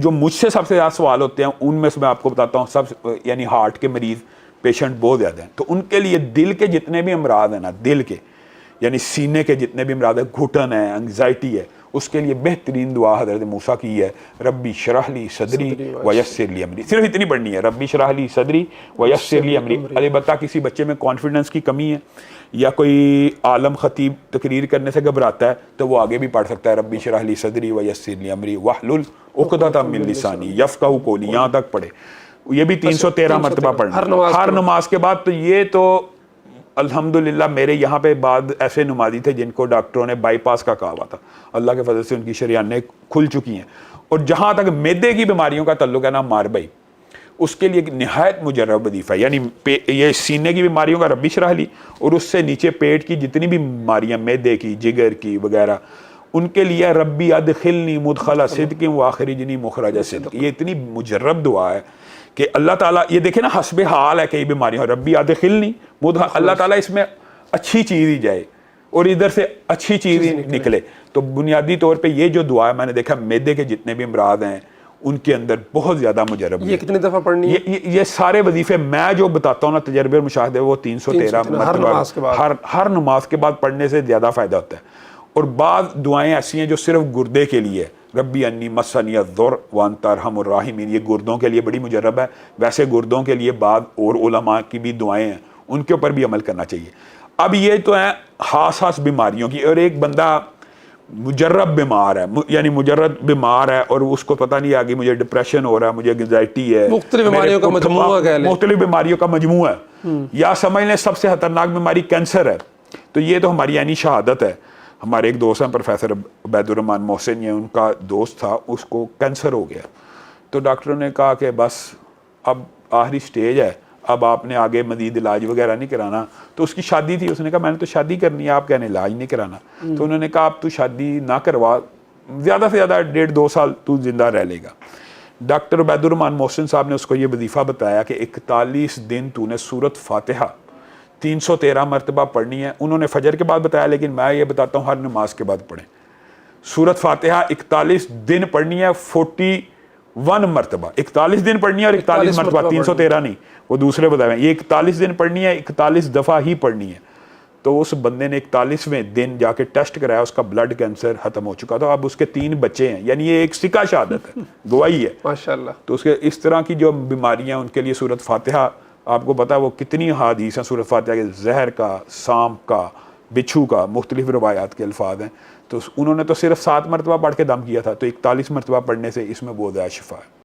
جو مجھ سے سب سے زیادہ سوال ہوتے ہیں ان میں سے میں آپ کو بتاتا ہوں یعنی ہارٹ کے مریض پیشنٹ بہت زیادہ ہیں. تو ان کے لیے دل کے جتنے بھی امراض ہیں نا، دل کے یعنی سینے کے جتنے بھی امراض ہیں، گھٹن ہے، انگزائٹی ہے، اس کے لیے بہترین دعا حضرت موسیٰ کی ہے، ربی شرح لی صدری ویسر لی امری. صرف اتنی پڑھنی ہے، ربی شرح لی صدری ویسر لی امری. البتہ کسی بچے میں کانفیڈنس کی کمی ہے یا کوئی عالم خطیب تقریر کرنے سے گھبراتا ہے تو وہ آگے بھی پڑھ سکتا ہے، ربی شرح لی صدری ویسر لی امری واحلل عقدۃ من لسانی یفقہوا قولی، یہاں تک پڑھے. یہ بھی 313 مرتبہ پڑھنا ہر نماز کے بعد. تو یہ تو الحمدللہ میرے یہاں پہ بعد ایسے نمازی تھے جن کو ڈاکٹروں نے بائی پاس کا کہا ہوا تھا، اللہ کے فضل سے ان کی شریانیں کھل چکی ہیں. اور جہاں تک معدے کی بیماریوں کا تعلق ہے نا مار بھائی، اس کے لیے ایک نہایت مجرب وظیفہ ہے. یعنی یہ سینے کی بیماریوں کا ربی شرح لی، اور اس سے نیچے پیٹ کی جتنی بھی بیماریاں، معدے کی، جگر کی وغیرہ، ان کے لیے ربی ادخلنی مدخل صدق واخرجنی مخرج صدق. یہ اتنی مجرب دعا ہے کہ اللہ تعالیٰ، یہ دیکھیں نا حسب حال ہے کئی بیماریاں، ربی ادخلنی مدخل، اللہ تعالیٰ اس میں اچھی چیز ہی جائے اور ادھر سے اچھی چیز ہی نکلے. تو بنیادی طور پہ یہ جو دعا ہے، میں نے دیکھا معدے کے جتنے بھی امراض ہیں ان کے اندر بہت زیادہ مجرب. یہ کتنی دفعہ پڑھنی ہے؟ یہ سارے وظیفے میں جو بتاتا ہوں نا، تجربے اور مشاہدے، وہ 313 مرتبہ ہر نماز کے بعد پڑھنے سے زیادہ فائدہ ہوتا ہے. اور بعض دعائیں ایسی ہیں جو صرف گردے کے لیے، ربی انی مسنی الضر وانت ارحم الراحمین، یہ گردوں کے لیے بڑی مجرب ہے. ویسے گردوں کے لیے بعض اور علماء کی بھی دعائیں ہیں، ان کے اوپر بھی عمل کرنا چاہیے. اب یہ تو ہیں خاص بیماریوں کی. اور ایک بندہ مجرب بیمار ہے، یعنی مجرد بیمار ہے اور اس کو پتہ نہیں آگے مجھے ڈپریشن ہو رہا ہے، مجھے انگزائٹی ہے، مختلف بیماریوں کا مجموعہ کہہ لیں، مختلف بیماریوں کا مجموعہ ہے، یا سمجھ لیں سب سے خطرناک بیماری کینسر ہے. تو یہ تو ہماری یعنی شہادت ہے. ہمارے ایک دوست ہیں پروفیسر عبید الرحمن محسن، یہ ان کا دوست تھا، اس کو کینسر ہو گیا. تو ڈاکٹروں نے کہا کہ بس اب آخری سٹیج ہے، اب آپ نے آگے مزید علاج وغیرہ نہیں کرانا. تو اس کی شادی تھی، اس نے کہا میں نے تو شادی کرنی ہے، آپ کہنے علاج نہیں کرانا. تو انہوں نے کہا اب تو شادی نہ کروا، زیادہ سے زیادہ 1.5-2 سال تو زندہ رہ لے گا. ڈاکٹر عبید الرحمن محسن صاحب نے اس کو یہ وظیفہ بتایا کہ 41 دن تو نے سورت فاتحہ 313 مرتبہ پڑھنی ہے. انہوں نے فجر کے بعد بتایا، لیکن میں یہ بتاتا ہوں ہر نماز کے بعد پڑھیں. سورت فاتحہ 41 دن پڑھنی ہے، 41 مرتبہ 41 دن پڑھنی ہے، اور 41 مرتبہ 313 نہیں، وہ دوسرے بتائے ہیں. یہ 41 دن پڑھنی ہے، 41 دفعہ ہی پڑھنی ہے. تو اس بندے نے 41ویں دن جا کے ٹیسٹ کرایا، اس کا بلڈ کینسر ختم ہو چکا تھا. اب اس کے 3 بچے ہیں، یعنی یہ ایک سکہ شہادت ہے، گواہی ہے ماشاءاللہ. تو اس کے اس طرح کی جو بیماریاں ان کے لیے سورت فاتحہ، آپ کو پتا ہے وہ کتنی حدیث ہیں سورت فاتحہ کے، زہر کا، سانپ کا، بچھو کا، مختلف روایات کے الفاظ ہیں. تو انہوں نے تو صرف 7 مرتبہ پڑھ کے دم کیا تھا، تو 41 مرتبہ پڑھنے سے اس میں بہت زیادہ شفا ہے.